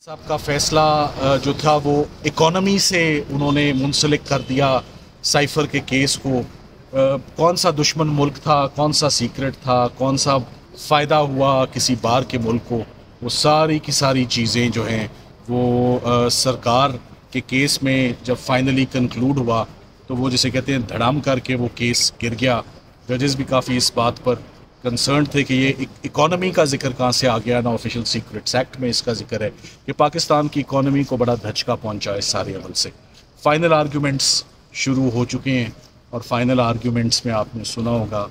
साहब का फैसला जो था वो इकोनॉमी से उन्होंने मुंसलिक कर दिया साइफर के केस को। कौन सा दुश्मन मुल्क था, कौन सा सीक्रेट था, कौन सा फ़ायदा हुआ किसी बार के मुल्क को, वो सारी की सारी चीज़ें जो हैं वो सरकार के केस में जब फाइनली कंक्लूड हुआ तो वो जिसे कहते हैं धड़ाम करके वो केस गिर गया। जजेस भी काफ़ी इस बात पर कंसर्न थे कि ये इकोनॉमी का जिक्र कहाँ से आ गया ना, ऑफिशियल सीक्रेट्स एक्ट में इसका जिक्र है कि पाकिस्तान की इकोनॉमी को बड़ा धचका पहुंचा इस सारे अमल से। फाइनल आर्ग्यूमेंट्स शुरू हो चुके हैं और फाइनल आर्ग्यूमेंट्स में आपने सुना होगा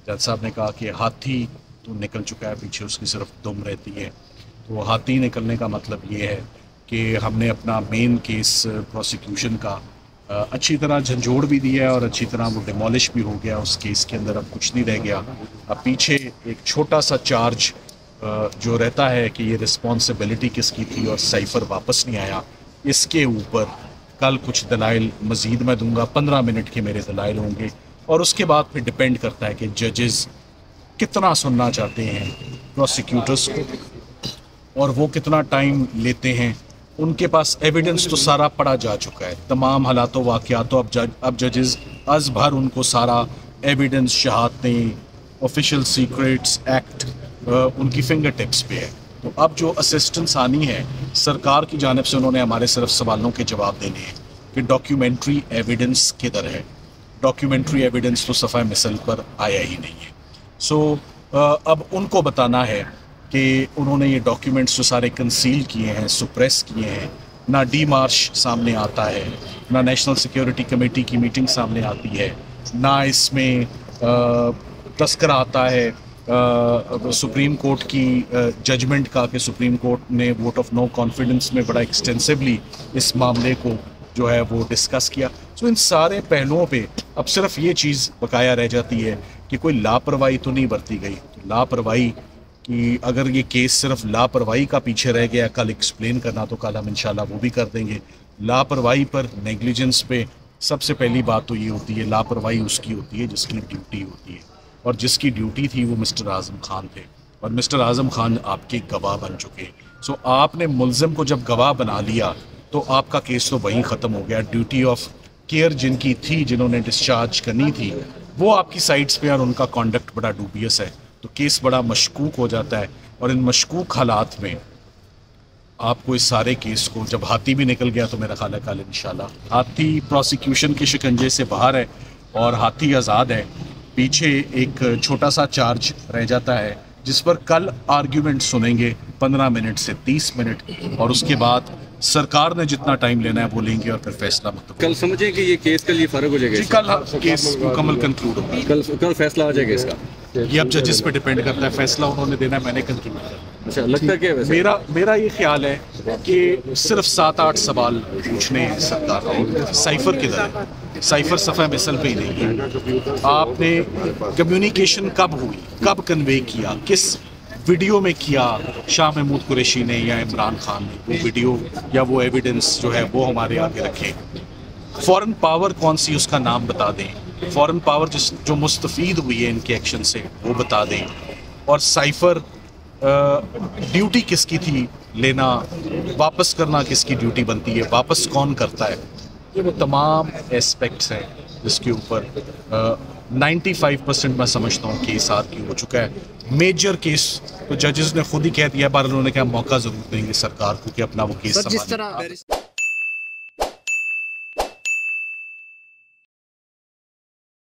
जज साहब ने कहा कि हाथी तो निकल चुका है, पीछे उसकी सिर्फ दुम रहती है। तो हाथी निकलने का मतलब ये है कि हमने अपना मेन केस प्रोसिक्यूशन का अच्छी तरह झंझोड़ भी दिया है और अच्छी तरह वो डिमोलिश भी हो गया। उस केस के अंदर अब कुछ नहीं रह गया। अब पीछे एक छोटा सा चार्ज जो रहता है कि ये रिस्पॉन्सिबिलिटी किसकी थी और साइफर वापस नहीं आया, इसके ऊपर कल कुछ दलाइल मज़ीद मैं दूंगा। 15 मिनट के मेरे दलाइल होंगे और उसके बाद फिर डिपेंड करता है कि जजेस कितना सुनना चाहते हैं प्रोसिक्यूटर्स को और वो कितना टाइम लेते हैं। उनके पास एविडेंस तो सारा पढ़ा जा चुका है, तमाम हालातों वाक़यात। अब जजेस अज़ भर उनको सारा एविडेंस, शहादतें, ऑफिशियल सीक्रेट्स एक्ट उनकी फिंगर टिप्स पे है। तो अब जो असिस्टेंस आनी है सरकार की जानिब से, उन्होंने हमारे सिर्फ सवालों के जवाब देने हैं कि डॉक्यूमेंट्री एविडेंस किधर है। डॉक्यूमेंट्री एविडेंस तो सफ़ा मिसल पर आया ही नहीं है। सो अब उनको बताना है कि उन्होंने ये डॉक्यूमेंट्स जो सारे कंसील किए हैं, सुप्रेस किए हैं, ना डी मार्च सामने आता है, ना नेशनल सिक्योरिटी कमेटी की मीटिंग सामने आती है, ना इसमें तस्करा आता है सुप्रीम कोर्ट की जजमेंट का कि सुप्रीम कोर्ट ने वोट ऑफ नो कॉन्फिडेंस में बड़ा एक्सटेंसिवली इस मामले को जो है वो डिस्कस किया। तो इन सारे पहलुओं पे अब सिर्फ ये चीज़ बकाया रह जाती है कि कोई लापरवाही तो नहीं बरती गई। तो लापरवाही कि अगर ये केस सिर्फ लापरवाही का पीछे रह गया, कल एक्सप्लेन करना तो कल हम इंशाल्लाह वो भी कर देंगे। लापरवाही पर, नेग्लिजेंस पे सबसे पहली बात तो ये होती है, लापरवाही उसकी होती है जिसकी ड्यूटी होती है, और जिसकी ड्यूटी थी वो मिस्टर आज़म खान थे और मिस्टर आज़म खान आपके गवाह बन चुके। सो आपने मुल्ज़िम को जब गवाह बना लिया तो आपका केस तो वहीं ख़त्म हो गया। ड्यूटी ऑफ केयर जिनकी थी, जिन्होंने डिस्चार्ज करनी थी, वो आपकी साइड्स पे और उनका कॉन्डक्ट बड़ा डूबियस है, तो केस बड़ा मशकूक हो जाता है। और इन मशकूक हालात में आपको इस सारे केस को, जब हाथी भी निकल गया तो मेरा ख्याल है कल इंशाल्लाह हाथी प्रोसिक्यूशन के शिकंजे से बाहर है और हाथी आज़ाद है। पीछे एक छोटा सा चार्ज रह जाता है जिस पर कल आर्ग्यूमेंट सुनेंगे 15 मिनट से 30 मिनट, और उसके बाद सरकार ने जितना टाइम लेना है वो लेंगे और फिर फैसला मतलब कल समझे कि ये केस कल ये फर्क हो जाएगा। कल केस मुकम्मल कंक्लूड होगा, कल फैसला आ जाएगा इसका। ये अब जजेस पे डिपेंड करता है, फैसला उन्होंने देना है, मैंने कंक्लूड करना। अच्छा, लगता है क्या वैसे? मेरा ये ख्याल है कि सिर्फ 7-8 सवाल पूछने हैं सरकार को। साइफर किधर है? साइफर सफ़ा मिसल पे ही नहीं है। आपने कम्युनिकेशन कब हुई, कब कन्वे किया, किस वीडियो में किया शाह महमूद कुरैशी ने या इमरान खान ने, वो वीडियो या वो एविडेंस जो है वो हमारे आगे रखें। फॉरेन पावर कौन सी, उसका नाम बता दें। फॉरेन पावर जो मुस्तफ़ीद हुई है इनके एक्शन से वो बता दें। और साइफर ड्यूटी किसकी थी लेना, वापस करना किसकी ड्यूटी बनती है, वापस कौन करता है, ये वो तमाम एस्पेक्ट्स हैं जिसके ऊपर 95% मैं समझता हूँ केस आर्ग्यू हो चुका है। मेजर केस तो जजेस ने खुद ही कह दिया, पर उन्होंने कहा मौका ज़रूर देंगे सरकार को कि अपना वो केस संभाले।